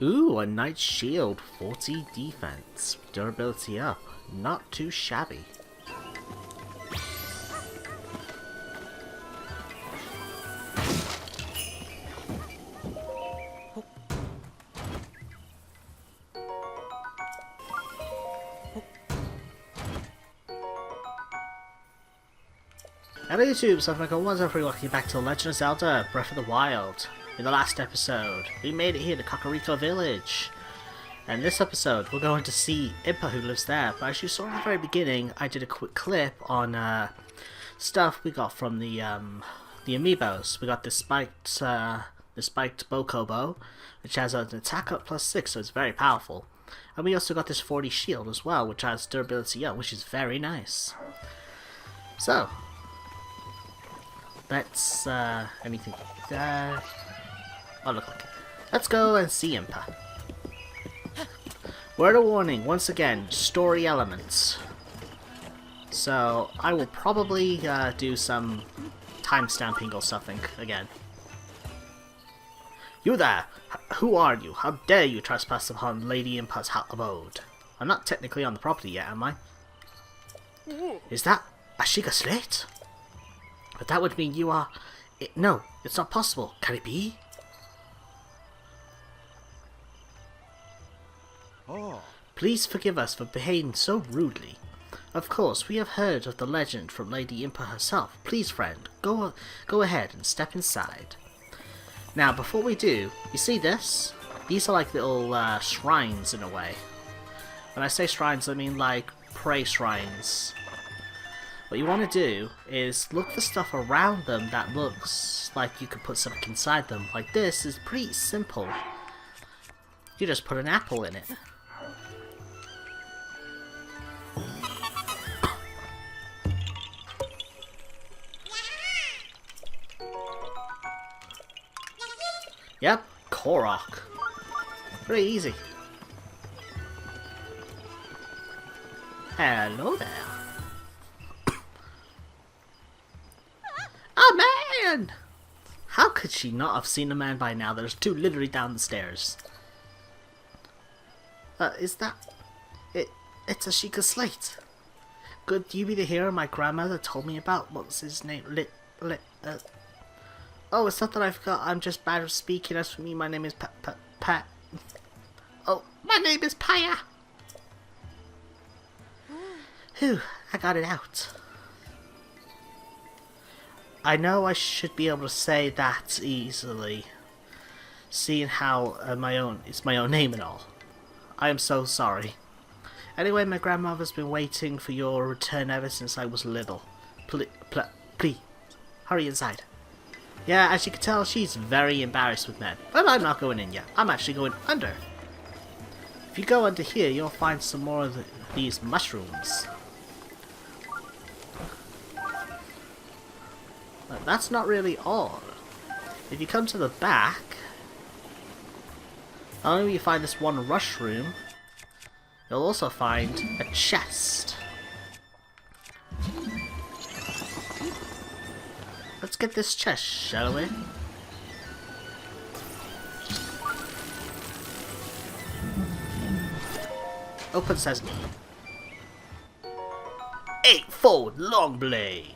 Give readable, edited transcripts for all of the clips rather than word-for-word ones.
Ooh, a Knight Shield, 40 defense, durability up. Not too shabby. Hello YouTube, so once everyone, welcome back to Legend of Zelda Breath of the Wild. In the last episode, we made it here to Kakariko Village. And in this episode, we're going to see Impa who lives there. But as you saw at the very beginning, I did a quick clip on stuff we got from the amiibos. We got the spiked Bokobo, which has an attack up +6, so it's very powerful. And we also got this 40 shield as well, which has durability up, which is very nice. So, let's, anything, oh look, let's go and see Impa. Word of warning, once again, story elements. So, I will probably do some timestamping or something again. You there! Who are you? How dare you trespass upon Lady Impa's abode? I'm not technically on the property yet, am I? Is that a Sheikah Slate? But that would mean you are... no, it's not possible. Can it be? Oh. Please forgive us for behaving so rudely. Of course, we have heard of the legend from Lady Impa herself. Please, friend, go ahead and step inside. Now, before we do, you see this? These are like little shrines in a way. When I say shrines, I mean like prayer shrines. What you want to do is look for stuff around them that looks like you could put something inside them. Like this is pretty simple. You just put an apple in it. Yep, Korok. Pretty easy. Hello there. Oh man! How could she not have seen a man by now? There's two literally down the stairs. Is that... It's a Sheikah Slate. Could you be the hero my grandmother told me about? What was his name? Oh, it's not that I forgot. I'm just bad at speaking. As for me, my name is Pat. Oh, my name is Paya! Whew, I got it out. I know I should be able to say that easily, seeing how it's my own name and all. I am so sorry. Anyway, my grandmother's been waiting for your return ever since I was little. Please, hurry inside. Yeah, as you can tell, she's very embarrassed with men. But I'm not going in yet. I'm actually going under. If you go under here, you'll find some more of these mushrooms. But that's not really all. If you come to the back, not only will you find this one rush room, you'll also find a chest. Let's get this chest, shall we? Open sesame. 8-fold long blade.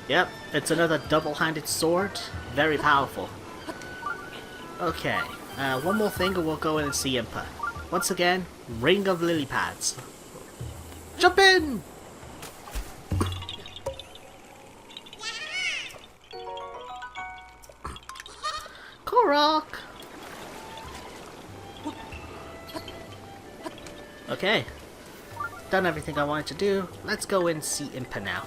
Yep, it's another double-handed sword. Very powerful. Okay, one more thing and we'll go in and see Impa. Once again, ring of lily pads. Jump in! Korok! Okay, done everything I wanted to do. Let's go and see Impa now.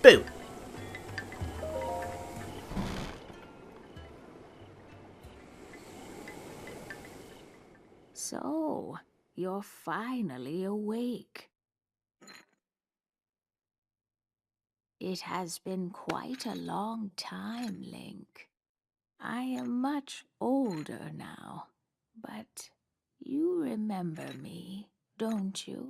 Boo! So, you're finally awake. It has been quite a long time, Link. I am much older now, but you remember me, don't you?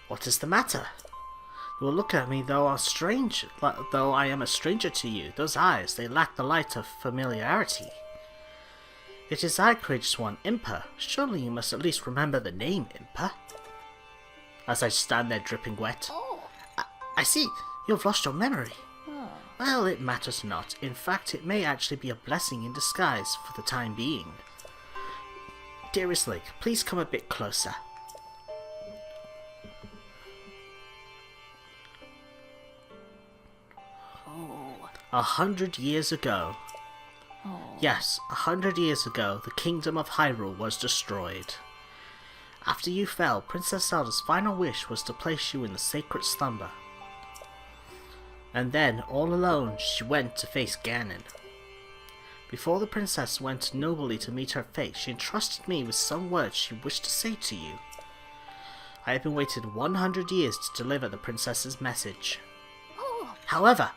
What is the matter? You will look at me though I am a stranger to you. Those eyes, they lack the light of familiarity. It is I, courageous one, Impa. Surely you must at least remember the name, Impa. As I stand there dripping wet. I see, you have lost your memory. Well, it matters not. In fact, it may actually be a blessing in disguise for the time being. Dearest Link, please come a bit closer. Oh. 100 years ago. Oh. Yes, 100 years ago, the kingdom of Hyrule was destroyed. After you fell, Princess Zelda's final wish was to place you in the sacred slumber. And then, all alone, she went to face Ganon. Before the princess went nobly to meet her fate, she entrusted me with some words she wished to say to you. I have been waiting 100 years to deliver the princess's message. Oh. However,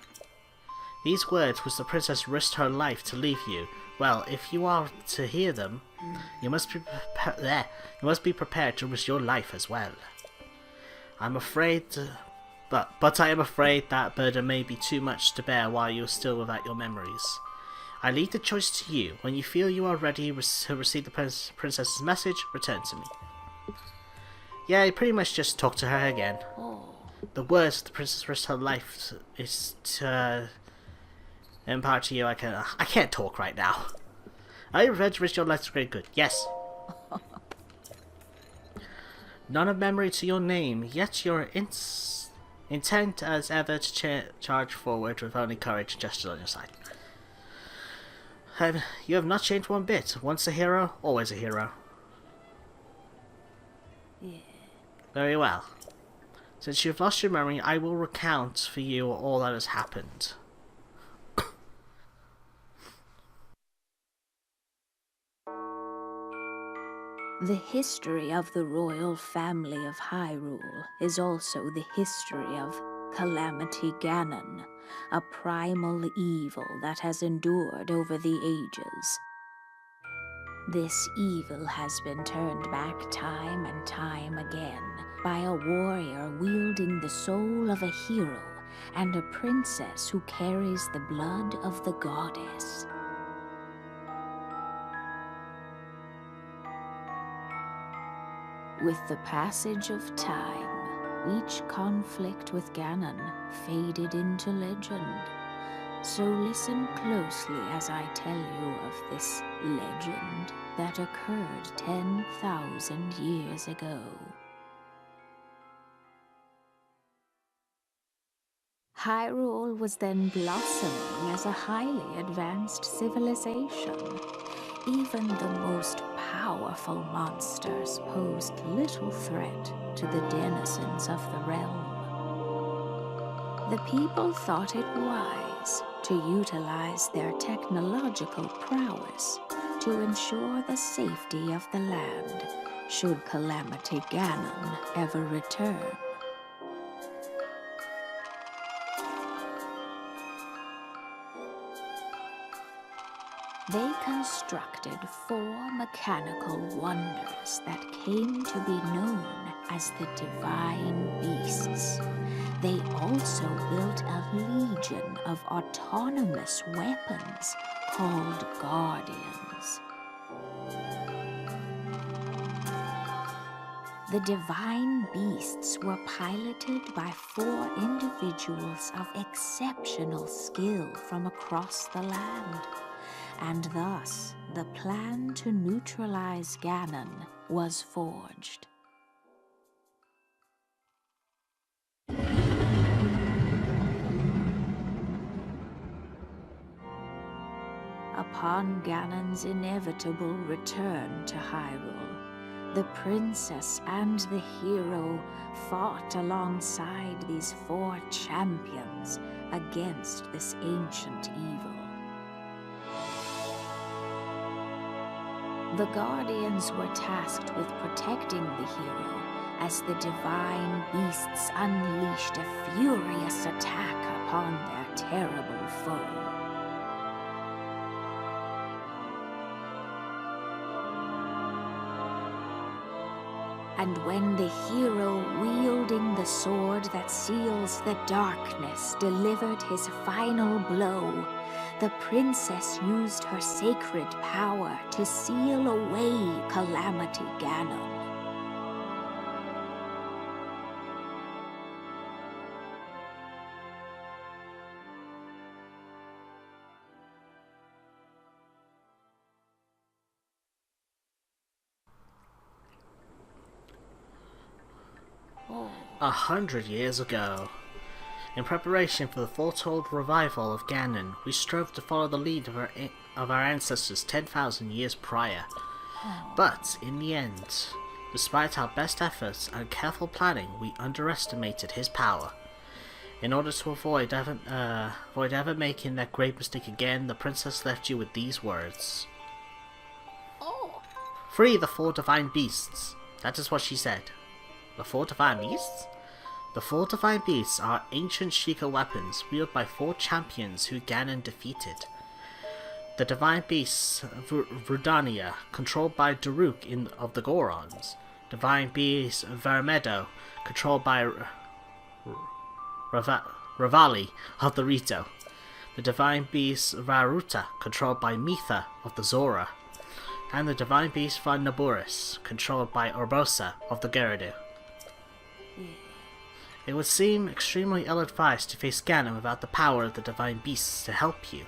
these words which the princess risked her life to leave you, well, if you are to hear them, you must be prepared to risk your life as well. I'm afraid, but I am afraid that burden may be too much to bear while you are still without your memories. I leave the choice to you. When you feel you are ready to receive the princess's message, return to me. Yeah, you pretty much just talk to her again. Oh. The words the princess risked her life is to impart to you. I can't talk right now. Are you ready to risk your life to great good? Yes. None of memory to your name, yet your intent as ever to charge forward with only courage and justice on your side. You have not changed one bit. Once a hero, always a hero. Yeah. Very well. Since you've lost your memory, I will recount for you all that has happened. The history of the royal family of Hyrule is also the history of Calamity Ganon, a primal evil that has endured over the ages. This evil has been turned back time and time again by a warrior wielding the soul of a hero and a princess who carries the blood of the goddess. With the passage of time, each conflict with Ganon faded into legend. So listen closely as I tell you of this legend that occurred 10,000 years ago. Hyrule was then blossoming as a highly advanced civilization. Even the most powerful monsters posed little threat to the denizens of the realm. The people thought it wise to utilize their technological prowess to ensure the safety of the land should Calamity Ganon ever return. They constructed 4 mechanical wonders that came to be known as the Divine Beasts. They also built a legion of autonomous weapons called Guardians. The Divine Beasts were piloted by 4 individuals of exceptional skill from across the land. And thus, the plan to neutralize Ganon was forged. Upon Ganon's inevitable return to Hyrule, the princess and the hero fought alongside these 4 champions against this ancient evil. The Guardians were tasked with protecting the hero as the Divine Beasts unleashed a furious attack upon their terrible foe. And when the hero wielding the sword that seals the darkness delivered his final blow, the princess used her sacred power to seal away Calamity Ganon. Oh. 100 years ago. In preparation for the foretold revival of Ganon, we strove to follow the lead of our ancestors 10,000 years prior. But, in the end, despite our best efforts and careful planning, we underestimated his power. In order to avoid ever making that great mistake again, the princess left you with these words. Free the 4 divine beasts. That is what she said. The 4 divine beasts? The 4 divine beasts are ancient Sheikah weapons wielded by 4 champions who Ganon defeated. The divine beasts Rudania, controlled by Daruk of the Gorons. Divine beast Vermedo, controlled by Ravali of the Rito. The divine beast Varuta, controlled by Mitha of the Zora. And the divine beast Van Naburis, controlled by Urbosa of the Gerudo. It would seem extremely ill-advised to face Ganon without the power of the divine beasts to help you.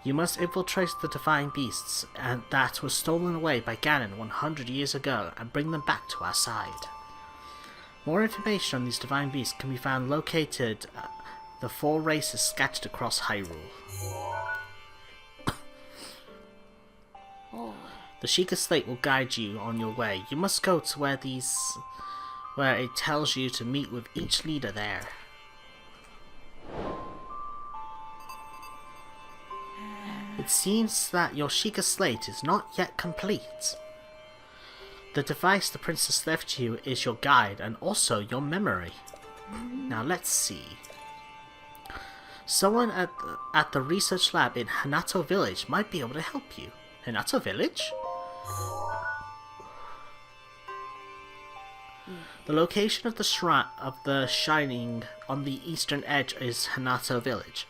You must infiltrate the divine beasts that were stolen away by Ganon 100 years ago and bring them back to our side. More information on these divine beasts can be found located at the 4 races scattered across Hyrule. The Sheikah Slate will guide you on your way. You must go to where it tells you to meet with each leader there. It seems that your Sheikah Slate is not yet complete. The device the princess left you is your guide and also your memory. Now let's see. Someone at the research lab in Hanato Village might be able to help you. Hanato Village? The location of the shrine of the Shining on the eastern edge is Hanato Village.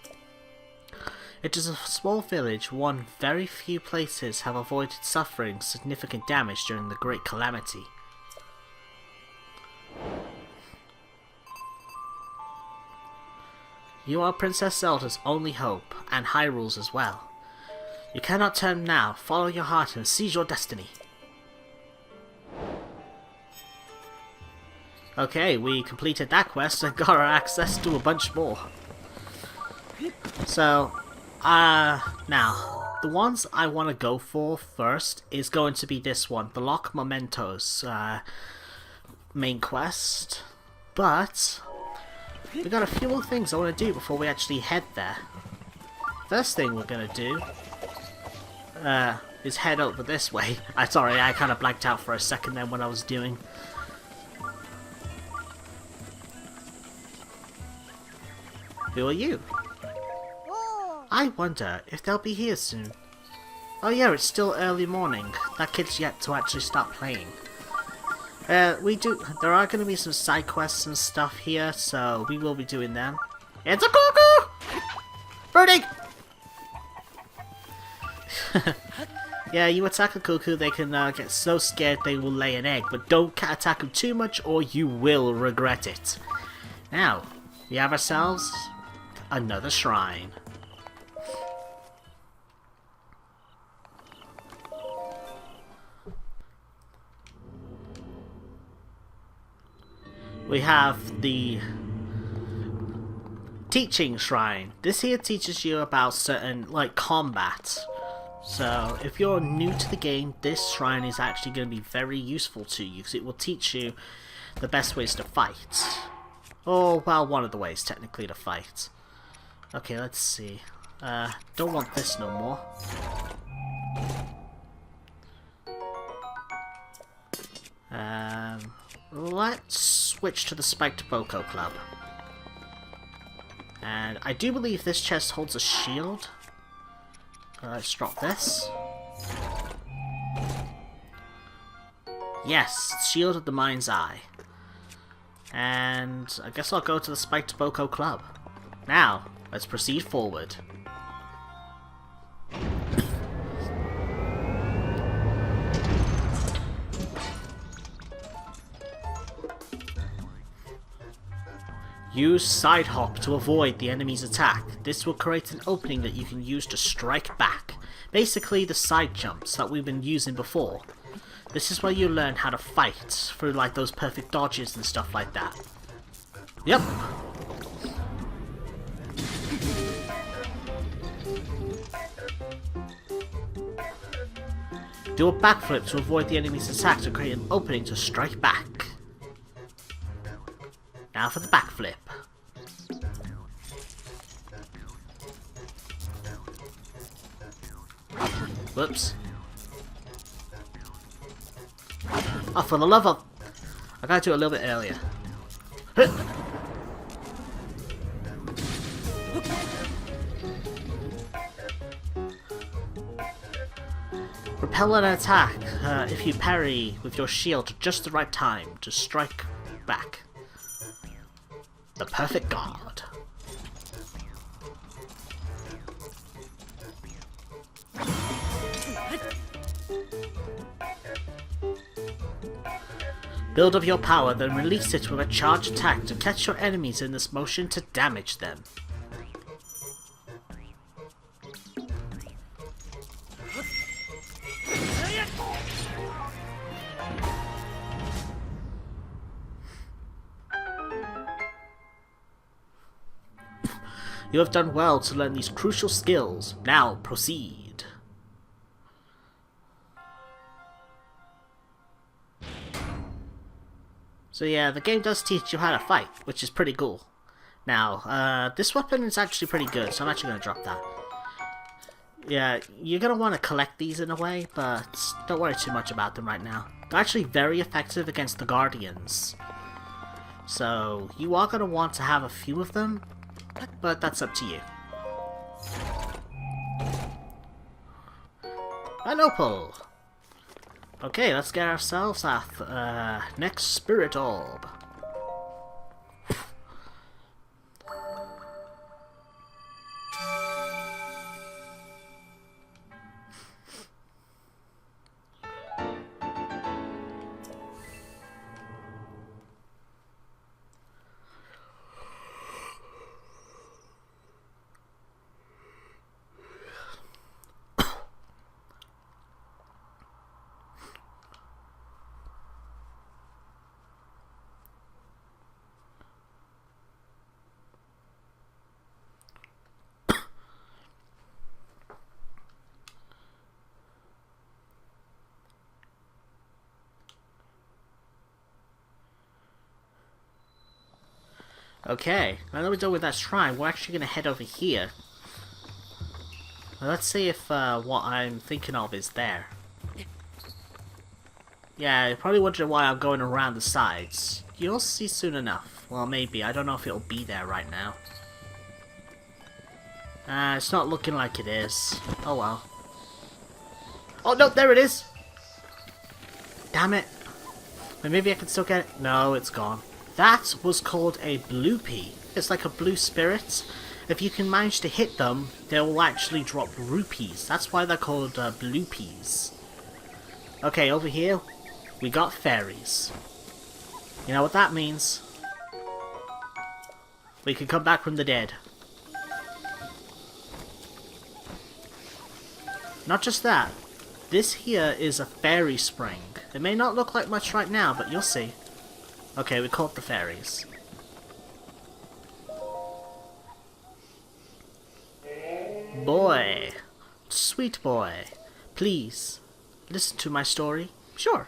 It is a small village, one very few places have avoided suffering significant damage during the Great Calamity. You are Princess Zelda's only hope, and Hyrule's as well. You cannot turn now. Follow your heart and seize your destiny. Okay, we completed that quest and got our access to a bunch more. So, now, the ones I want to go for first is going to be this one, the Lock Mementos main quest. But, we got a few more things I want to do before we actually head there. First thing we're going to do is head over this way. Sorry, I kind of blanked out for a second then when I was doing. Who are you? I wonder if they'll be here soon. Oh yeah, it's still early morning. That kid's yet to actually start playing. There are going to be some side quests and stuff here, so we will be doing them. It's a cuckoo! Birdie! Yeah, you attack a cuckoo, they can get so scared they will lay an egg, but don't attack them too much or you will regret it. Now, we have ourselves another shrine. We have the teaching shrine. This here teaches you about certain, like, combat. So, if you're new to the game, this shrine is actually going to be very useful to you, because it will teach you the best ways to fight. Or, well, one of the ways, technically, to fight. Okay, let's see. Don't want this no more. Let's switch to the Spiked Boko Club. And I do believe this chest holds a shield. Let's drop this. Yes, Shield of the Mind's Eye. And I guess I'll go to the Spiked Boko Club. Now, let's proceed forward. Use side hop to avoid the enemy's attack. This will create an opening that you can use to strike back. Basically the side jumps that we've been using before. This is where you learn how to fight through like those perfect dodges and stuff like that. Yep. Do a backflip to avoid the enemy's attack to create an opening to strike back. Now for the backflip. Whoops. Oh, for the love of... I gotta do it a little bit earlier. Repel an attack if you parry with your shield at just the right time to strike back. The perfect guard. Build up your power, then release it with a charge attack to catch your enemies in this motion to damage them. You have done well to learn these crucial skills. Now proceed. So yeah, the game does teach you how to fight, which is pretty cool. Now, this weapon is actually pretty good, so I'm actually going to drop that. Yeah, you're going to want to collect these in a way, but don't worry too much about them right now. They're actually very effective against the Guardians. So, you are going to want to have a few of them, but that's up to you. An opal! Okay, let's get ourselves our next Spirit Orb. Okay, now that we're done with that shrine, we're actually going to head over here. Now let's see if what I'm thinking of is there. Yeah, you're probably wondering why I'm going around the sides. You'll see soon enough. Well, maybe. I don't know if it'll be there right now. It's not looking like it is. Oh well. Oh no, there it is! Damn it. Wait, maybe I can still get it. No, it's gone. That was called a bloopy. It's like a blue spirit. If you can manage to hit them, they will actually drop rupees. That's why they're called bloopies. Okay, over here, we got fairies. You know what that means? We can come back from the dead. Not just that, this here is a fairy spring. It may not look like much right now, but you'll see. Okay, we caught the fairies. Boy, sweet boy, please, listen to my story. Sure.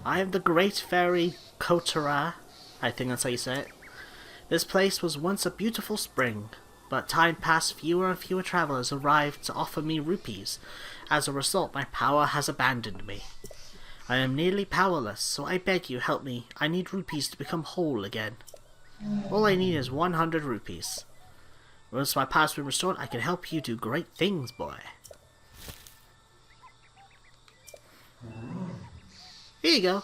I am the great fairy Kotara. I think that's how you say it. This place was once a beautiful spring, but time passed, fewer and fewer travelers arrived to offer me rupees. As a result, my power has abandoned me. I am nearly powerless, so I beg you help me. I need rupees to become whole again. All I need is 100 rupees. Once my power's been restored, I can help you do great things, boy. Here you go.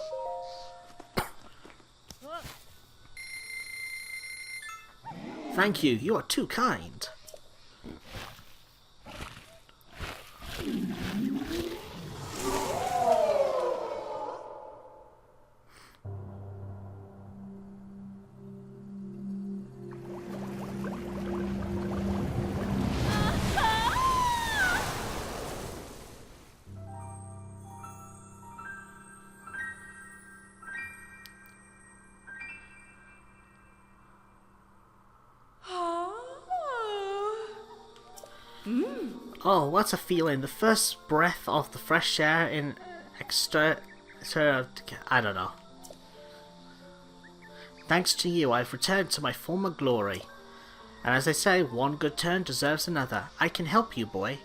Thank you, you are too kind. Oh, what a feeling. The first breath of the fresh air in I don't know. Thanks to you, I've returned to my former glory. And as they say, one good turn deserves another. I can help you, boy.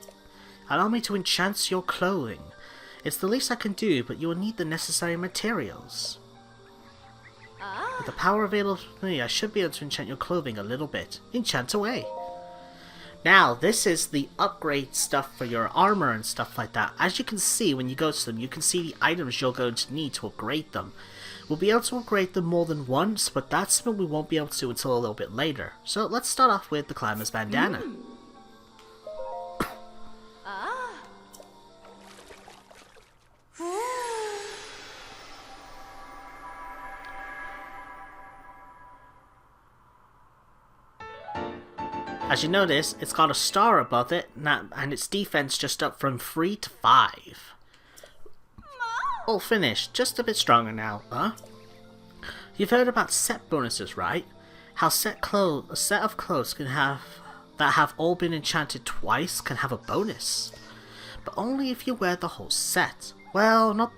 Allow me to enchant your clothing. It's the least I can do, but you will need the necessary materials. With the power available to me, I should be able to enchant your clothing a little bit. Enchant away. Now, this is the upgrade stuff for your armor and stuff like that. As you can see, when you go to them, you can see the items you're going to need to upgrade them. We'll be able to upgrade them more than once, but that's something we won't be able to do until a little bit later. So let's start off with the Climber's Bandana. As you notice, it's got a star above it, and its defense just up from 3 to 5. All finished, just a bit stronger now, huh? You've heard about set bonuses, right? How a set of clothes can have that have all been enchanted twice can have a bonus, but only if you wear the whole set. Well, not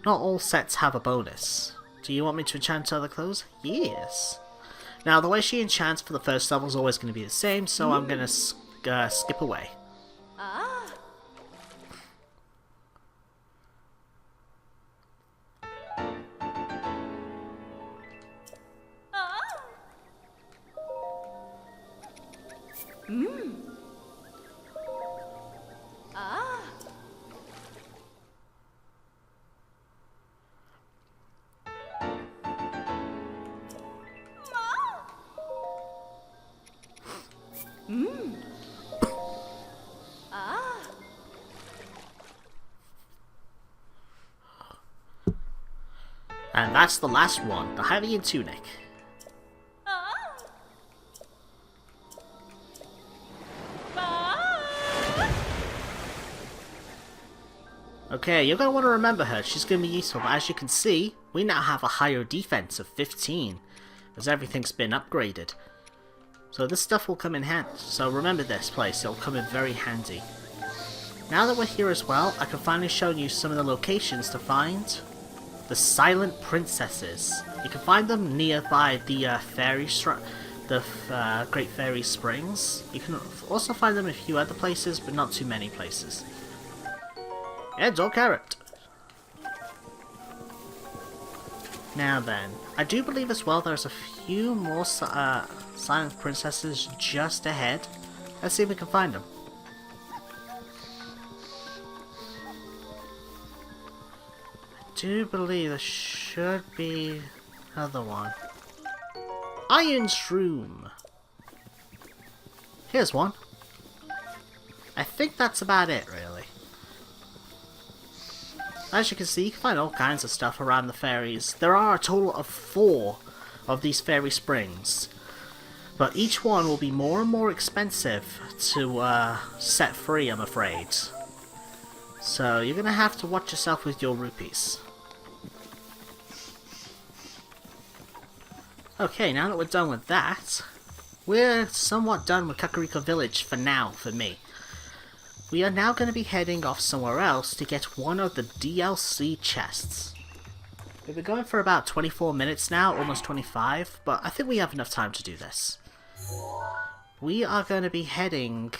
all sets have a bonus. Do you want me to enchant other clothes? Yes. Now, the way she enchants for the first level is always going to be the same, so I'm going to skip away. And that's the last one, the Hylian Tunic. Okay, you're going to want to remember her, she's going to be useful, but as you can see, we now have a higher defense of 15, as everything's been upgraded. So this stuff will come in handy, so remember this place, it'll come in very handy. Now that we're here as well, I can finally show you some of the locations to find the Silent Princesses. You can find them nearby the Great Fairy Springs. You can also find them in a few other places, but not too many places. Heads or carrot. Now then, I do believe as well there's a few more Silent Princesses just ahead. Let's see if we can find them. I do believe there should be another one. Iron's Room. Here's one. I think that's about it, really. As you can see, you can find all kinds of stuff around the fairies. There are a total of 4 of these fairy springs, but each one will be more and more expensive to set free, I'm afraid. So you're going to have to watch yourself with your rupees. Okay, now that we're done with that, we're somewhat done with Kakariko Village for now, for me. We are now going to be heading off somewhere else to get one of the DLC chests. We've been going for about 24 minutes now, almost 25, but I think we have enough time to do this. We are going to be heading...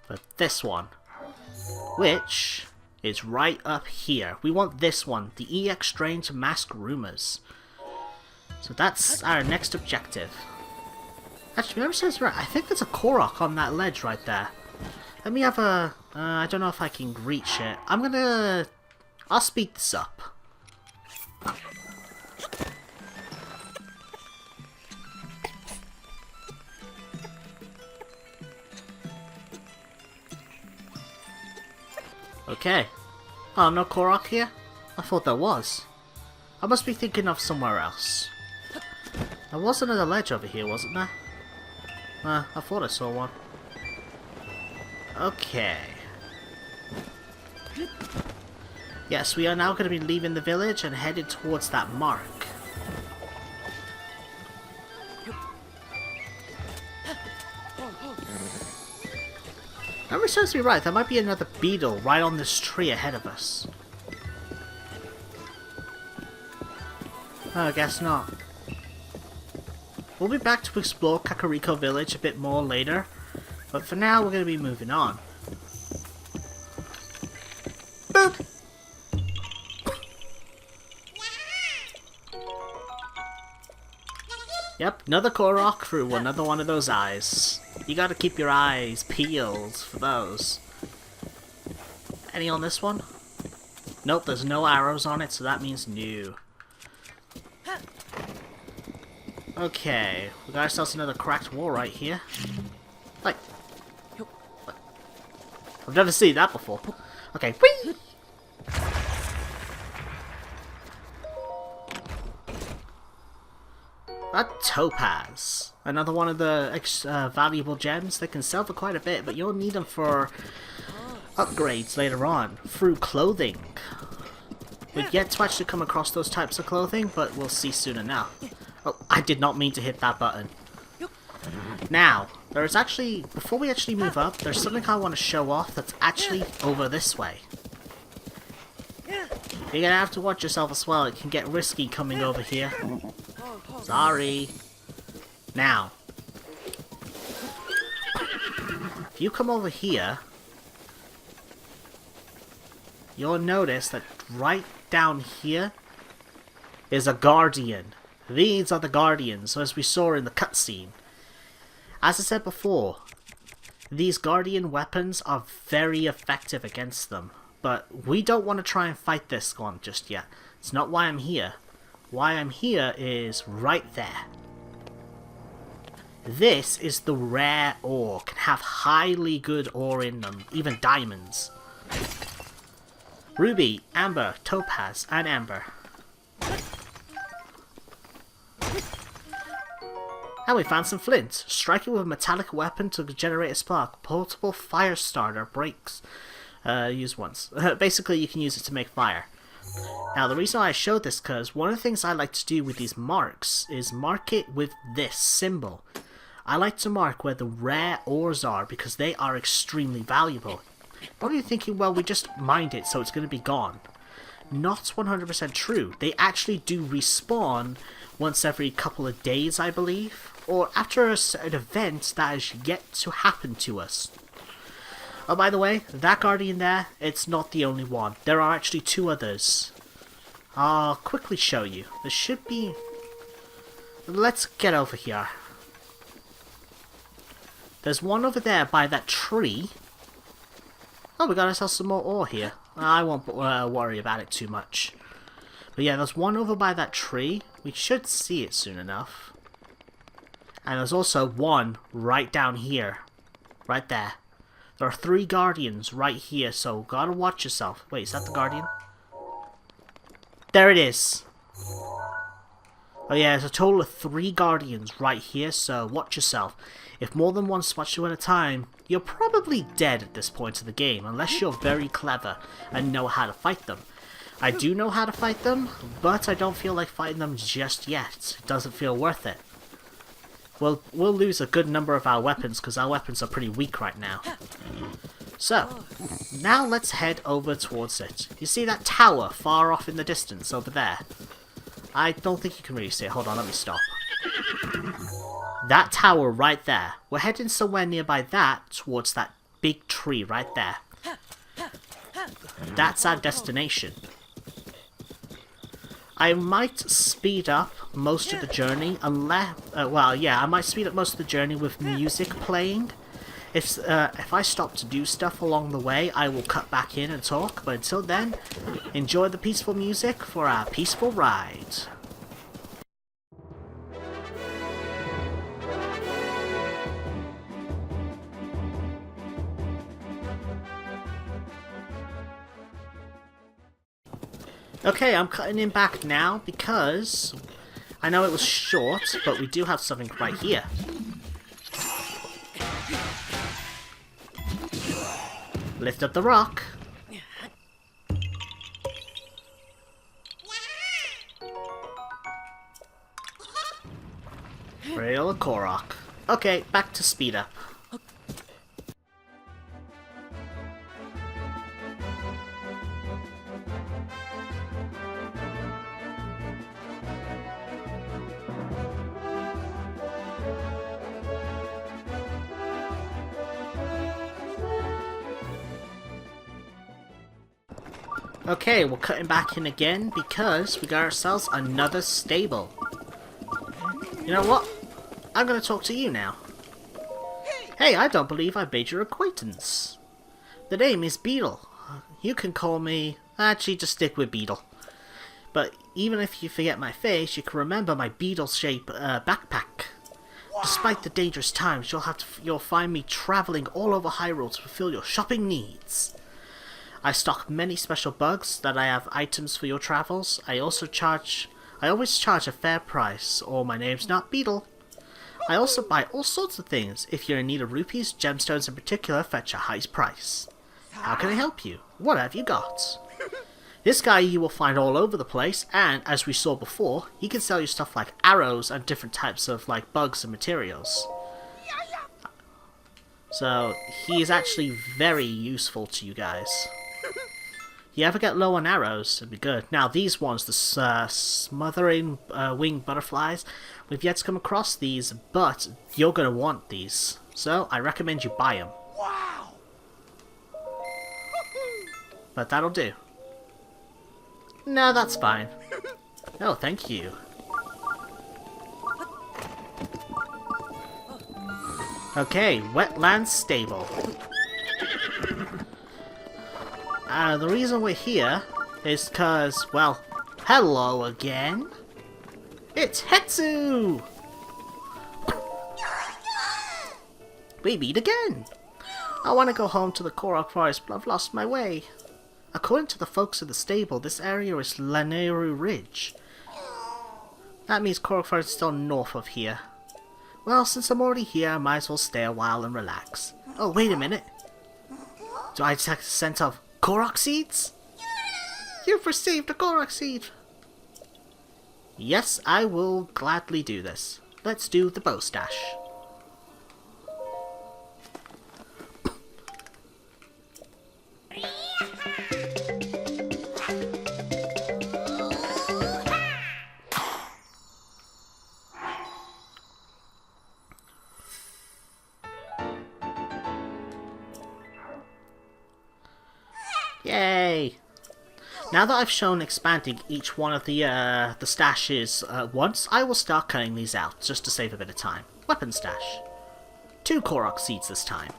for this one, which is right up here. We want this one, the EX Strain to Mask Rumors. So that's our next objective. Actually, memory serves right. I think there's a Korok on that ledge right there. Let me have a... I don't know if I can reach it. I'll speed this up. Okay. Oh, no Korok here? I thought there was. I must be thinking of somewhere else. There was another ledge over here, wasn't there? I thought I saw one. Okay. Yes, we are now going to be leaving the village and headed towards that mark. Memory serves me right, there might be another beetle right on this tree ahead of us. Oh, I guess not. We'll be back to explore Kakariko Village a bit more later, but for now we're going to be moving on. Boop! Yep, another Korok through another one of those eyes. You gotta keep your eyes peeled for those. Any on this one? Nope, there's no arrows on it, so that means new. Okay, we got ourselves another cracked wall right here. Like, what? I've never seen that before. Okay, whee! A topaz. Another one of the valuable gems. They can sell for quite a bit, but you'll need them for upgrades later on through clothing. We've yet to actually come across those types of clothing, but we'll see soon enough. Oh, I did not mean to hit that button. Now, there's actually, before we actually move up, there's something I want to show off that's actually over this way. You're gonna have to watch yourself as well, it can get risky coming over here. Sorry. Now, if you come over here, you'll notice that right down here is a guardian. These are the guardians, as we saw in the cutscene. As I said before, these guardian weapons are very effective against them, but we don't want to try and fight this one just yet. It's not why I'm here. Why I'm here is right there. This is the rare ore, can have highly good ore in them, even diamonds. Ruby, amber, topaz, and amber. And we found some flint. Strike it with a metallic weapon to generate a spark. Portable fire starter breaks. Use once. Basically, you can use it to make fire. Now, the reason I showed this because one of the things I like to do with these marks is mark it with this symbol. I like to mark where the rare ores are because they are extremely valuable. Probably thinking, well, we just mined it, so it's going to be gone. Not 100% true. They actually do respawn once every couple of days, I believe. Or after a certain event that is yet to happen to us. Oh, by the way, that guardian there, it's not the only one. There are actually two others. I'll quickly show you. There should be... Let's get over here. There's one over there by that tree. Oh, we got ourselves some more ore here. I won't worry about it too much. But yeah, there's one over by that tree. We should see it soon enough. And there's also one right down here. Right there. There are 3 guardians right here, so gotta watch yourself. Wait, is that the guardian? There it is. Oh yeah, there's a total of 3 guardians right here, so watch yourself. If more than one spots you at a time, you're probably dead at this point of the game, unless you're very clever and know how to fight them. I do know how to fight them, but I don't feel like fighting them just yet. It doesn't feel worth it. We'll lose a good number of our weapons, because our weapons are pretty weak right now. So, now let's head over towards it. You see that tower far off in the distance over there? I don't think you can really see it. Hold on, let me stop. That tower right there. We're heading somewhere nearby that, towards that big tree right there. That's our destination. I might speed up most of the journey, unless... well, yeah, I might speed up most of the journey with music playing. If I stop to do stuff along the way, I will cut back in and talk, but until then, enjoy the peaceful music for our peaceful ride. Okay, I'm cutting in back now because I know it was short, but we do have something right here. Lift up the rock. Rail a Korok. Okay, back to speed up. Okay, we're cutting back in again because we got ourselves another stable. You know what? I'm gonna talk to you now. Hey, I don't believe I made your acquaintance. The name is Beetle. You can call me... Actually, just stick with Beetle. But even if you forget my face, you can remember my beetle-shaped backpack. Despite the dangerous times, you'll find me traveling all over Hyrule to fulfill your shopping needs. I stock many special bugs that I have items for your travels. I always charge a fair price, or my name's not Beetle. I also buy all sorts of things. If you're in need of rupees, gemstones in particular fetch a high price. How can I help you? What have you got? This guy you will find all over the place, and as we saw before, he can sell you stuff like arrows and different types of like bugs and materials. So he is actually very useful to you guys. You ever get low on arrows, it'd be good. Now these ones, the smothering winged butterflies, we've yet to come across these, but you're going to want these. So I recommend you buy them. Wow! But that'll do. No, that's fine. Oh, thank you. Okay, wetland stable. The reason we're here is because, well, hello again. It's Hetsu! We meet again. I want to go home to the Korok forest, but I've lost my way. According to the folks in the stable, this area is Laneru Ridge. That means Korok forest is still north of here. Well, since I'm already here, I might as well stay a while and relax. Oh, wait a minute. Do I detect a scent of Korok seeds? You've received a Korok seed! Yes, I will gladly do this. Let's do the bow stash. Yay! Now that I've shown expanding each one of the stashes once, I will start cutting these out, just to save a bit of time. Weapon stash. 2 Korok seeds this time.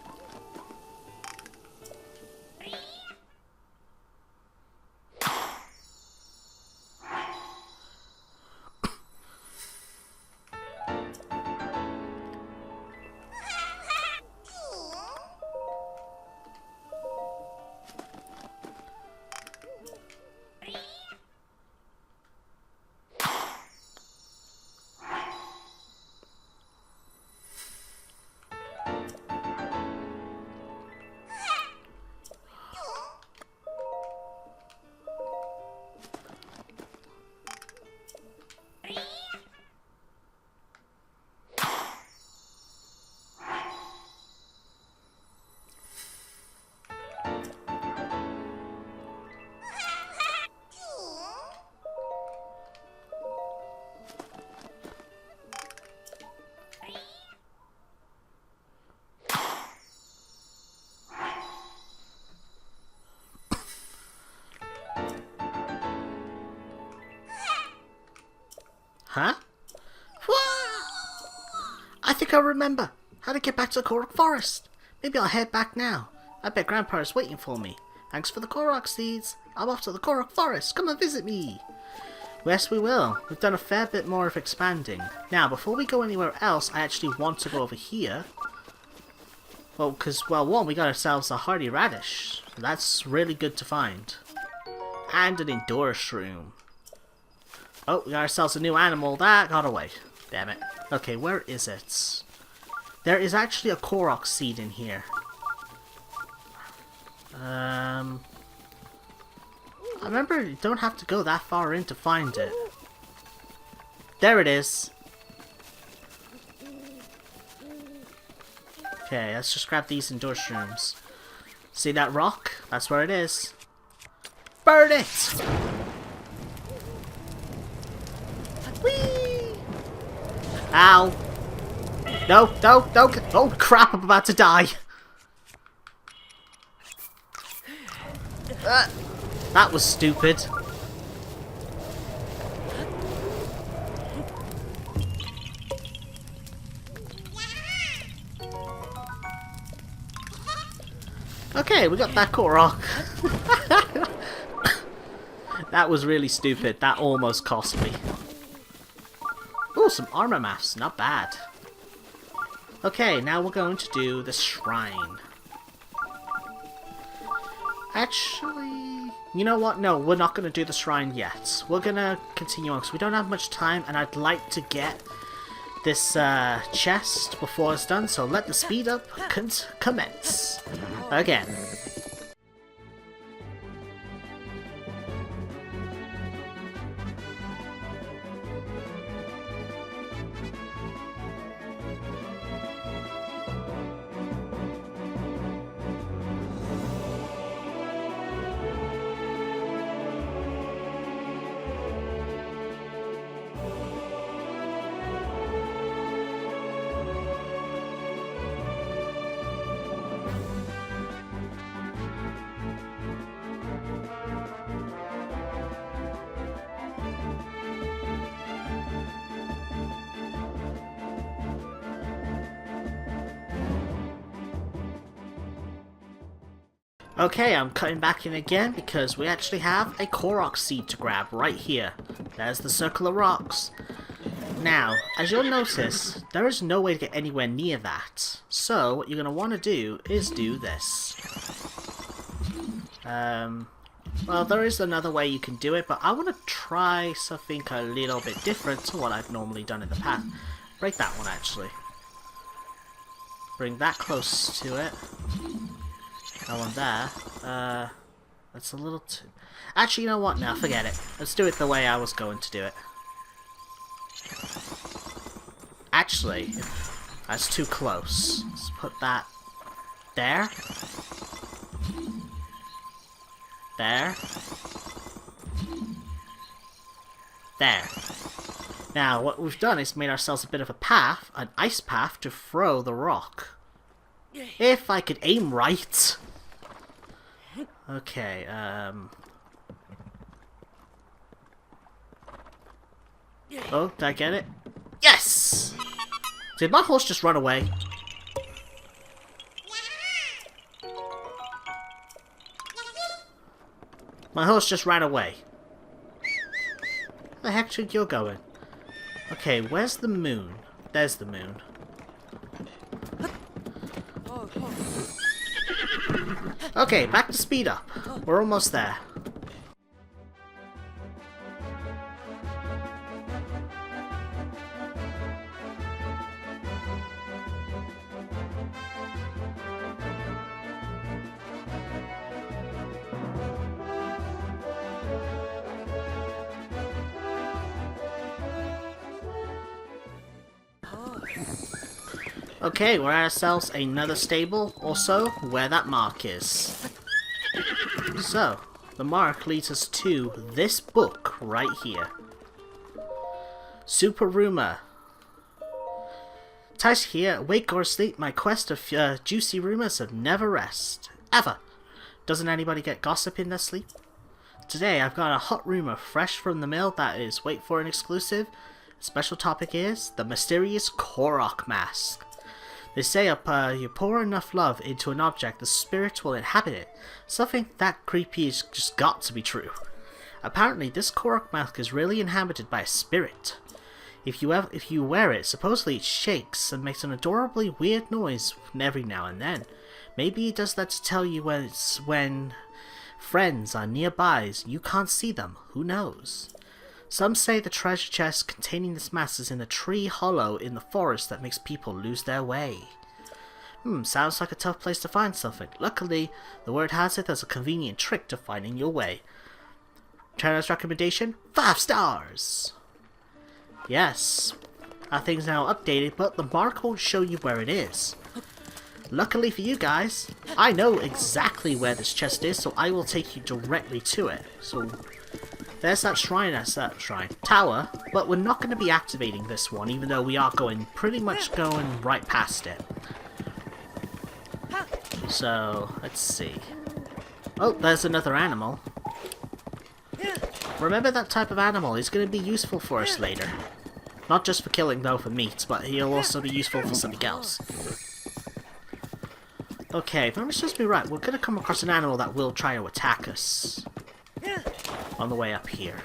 Huh? What? I think I remember how to get back to the Korok Forest. Maybe I'll head back now. I bet Grandpa is waiting for me. Thanks for the Korok seeds. I'm off to the Korok Forest. Come and visit me. Yes, we will. We've done a fair bit more of expanding. Now, before we go anywhere else, I actually want to go over here. Well, because, well, one, we got ourselves a hardy radish. That's really good to find. And an Endurance room. Oh, we got ourselves a new animal. That got away. Damn it. Okay, where is it? There is actually a Korok seed in here. I remember you don't have to go that far in to find it. There it is. Okay, let's just grab these Endurance rooms. See that rock? That's where it is. Burn it! Whee! Ow! No, no, no! Oh crap, I'm about to die! That was stupid. Okay, we got that Korok. That was really stupid. That almost cost me. Ooh, some armor maps. Not bad. Okay, now we're going to do the shrine. Actually, you know what? No, we're not going to do the shrine yet. We're going to continue on because we don't have much time and I'd like to get this chest before it's done, so let the speed up commence. Again. Okay, I'm cutting back in again because we actually have a Korok seed to grab right here. There's the circle of rocks. Now, as you'll notice, there is no way to get anywhere near that. So, what you're going to want to do is do this. Well, there is another way you can do it, but I want to try something a little bit different to what I've normally done in the past. Break that one, actually. Bring that close to it. That one there. That's a little too... Actually, you know what? No, forget it. Let's do it the way I was going to do it. Actually, that's too close. Let's put that there. There. There. Now, what we've done is made ourselves a bit of a path, an ice path, to throw the rock. If I could aim right. Okay, oh, did I get it? Yes! Did my horse just run away? My horse just ran away. Where the heck should you going? Okay, where's the moon? There's the moon. Okay, back to speed up. We're almost there. Okay, we're at ourselves another stable, also where that mark is. So, the mark leads us to this book right here. Super Rumor. Ties here, wake or sleep, my quest of juicy rumors have never rest. Ever. Doesn't anybody get gossip in their sleep? Today I've got a hot rumor fresh from the mill that is, wait for an exclusive, Special topic is the mysterious Korok mask. They say you pour enough love into an object, the spirit will inhabit it. Something that creepy has just got to be true. Apparently, this Korok mask is really inhabited by a spirit. If you wear it, supposedly it shakes and makes an adorably weird noise every now and then. Maybe it does that to tell you when friends are nearby, you can't see them. Who knows? Some say the treasure chest containing this mask is in a tree hollow in the forest that makes people lose their way. Sounds like a tough place to find something. Luckily, the word has it there's a convenient trick to finding your way. Channel's recommendation, 5 stars! Yes, our thing's now updated, but the mark won't show you where it is. Luckily for you guys, I know exactly where this chest is, so I will take you directly to it. So, there's that shrine, tower, but we're not going to be activating this one, even though we are pretty much going right past it. So, let's see. Oh, there's another animal. Remember that type of animal, he's going to be useful for us later. Not just for killing though for meat, but he'll also be useful for something else. Okay, if I'm supposed to be right, we're going to come across an animal that will try to attack us. On the way up here.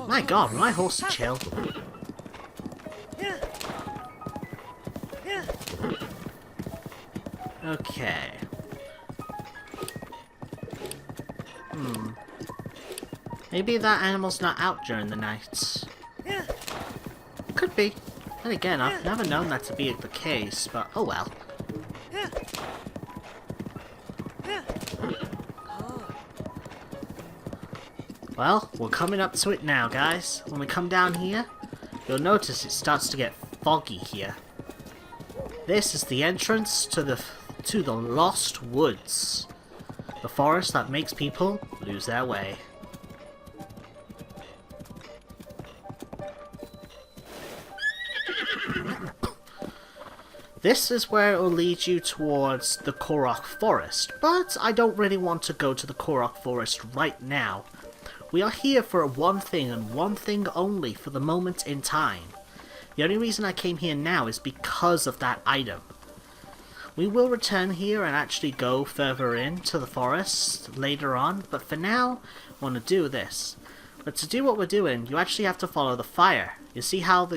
My god, my horse chill. Okay. Maybe that animal's not out during the night. Could be. Then again, I've never known that to be the case, but oh well. Well, we're coming up to it now, guys. When we come down here, you'll notice it starts to get foggy here. This is the entrance to the Lost Woods. The forest that makes people lose their way. This is where it will lead you towards the Korok Forest, but I don't really want to go to the Korok Forest right now. We are here for one thing and one thing only for the moment in time. The only reason I came here now is because of that item. We will return here and actually go further into the forest later on, but for now, I want to do this. But to do what we're doing, you actually have to follow the fire. You see how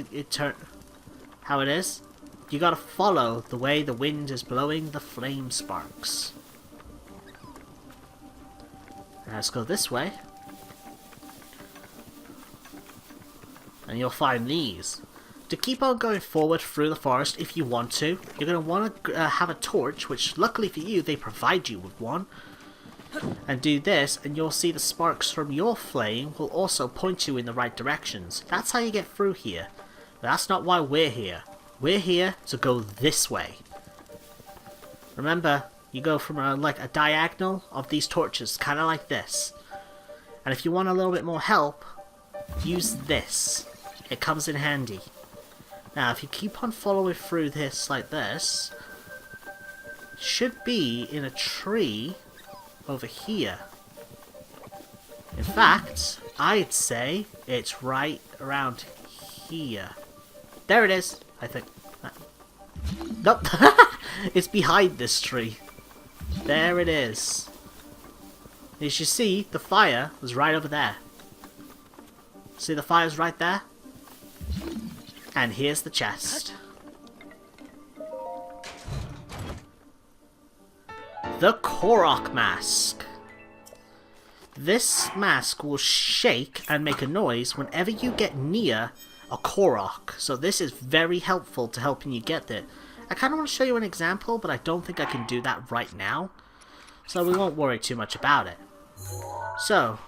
how it is? You gotta follow the way the wind is blowing the flame sparks. Let's go this way. And you'll find these. To keep on going forward through the forest if you want to, you're going to want to have a torch, which luckily for you, they provide you with one. And do this, and you'll see the sparks from your flame will also point you in the right directions. That's how you get through here. But that's not why we're here. We're here to go this way. Remember, you go from like a diagonal of these torches, kind of like this. And if you want a little bit more help, use this. It comes in handy. Now, if you keep on following through this like this, it should be in a tree over here. In fact, I'd say it's right around here. There it is, I think. Nope, it's behind this tree. There it is. As you see, the fire was right over there. See the fire's right there? And here's the chest. The Korok mask. This mask will shake and make a noise whenever you get near a Korok. So this is very helpful to helping you get there. I kind of want to show you an example, but I don't think I can do that right now. So we won't worry too much about it. So,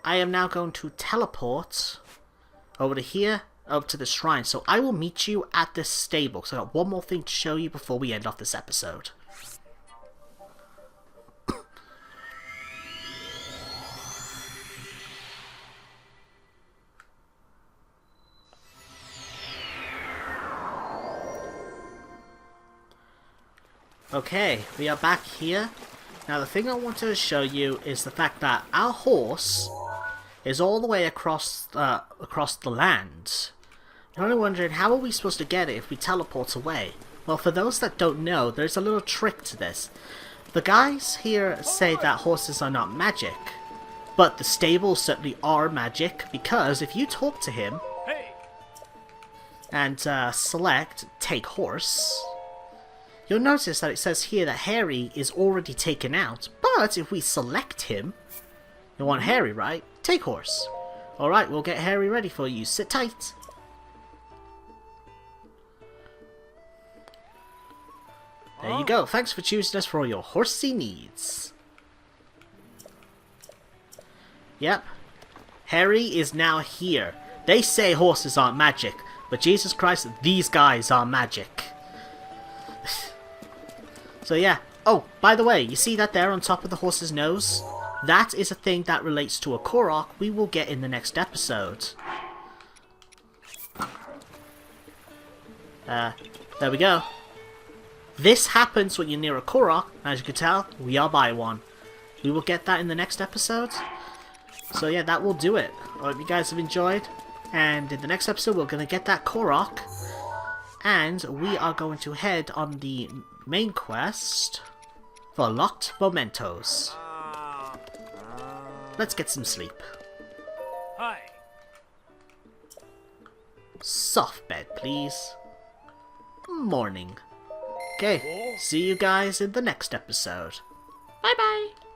I am now going to teleport over to here, up to the shrine. So I will meet you at this stable. So I got one more thing to show you before we end off this episode. Okay, we are back here. Now the thing I wanted to show you is the fact that our horse is all the way across the land. You're only wondering, how are we supposed to get it if we teleport away? Well, for those that don't know, there's a little trick to this. The guys here say that horses are not magic, but the stables certainly are magic, because if you talk to him and select take horse, you'll notice that it says here that Harry is already taken out, but if we select him, you want Harry, right? Take horse. Alright, we'll get Harry ready for you. Sit tight. There you go. Thanks for choosing us for all your horsey needs. Yep. Harry is now here. They say horses aren't magic, but Jesus Christ, these guys are magic. So yeah. Oh, by the way, you see that there on top of the horse's nose? That is a thing that relates to a Korok we will get in the next episode. There we go. This happens when you're near a Korok, and as you can tell, we are by one. We will get that in the next episode. So yeah, that will do it. I hope you guys have enjoyed. And in the next episode, we're going to get that Korok. And we are going to head on the main quest for locked mementos. Let's get some sleep. Hi. Soft bed, please. Morning. Okay, see you guys in the next episode. Bye bye.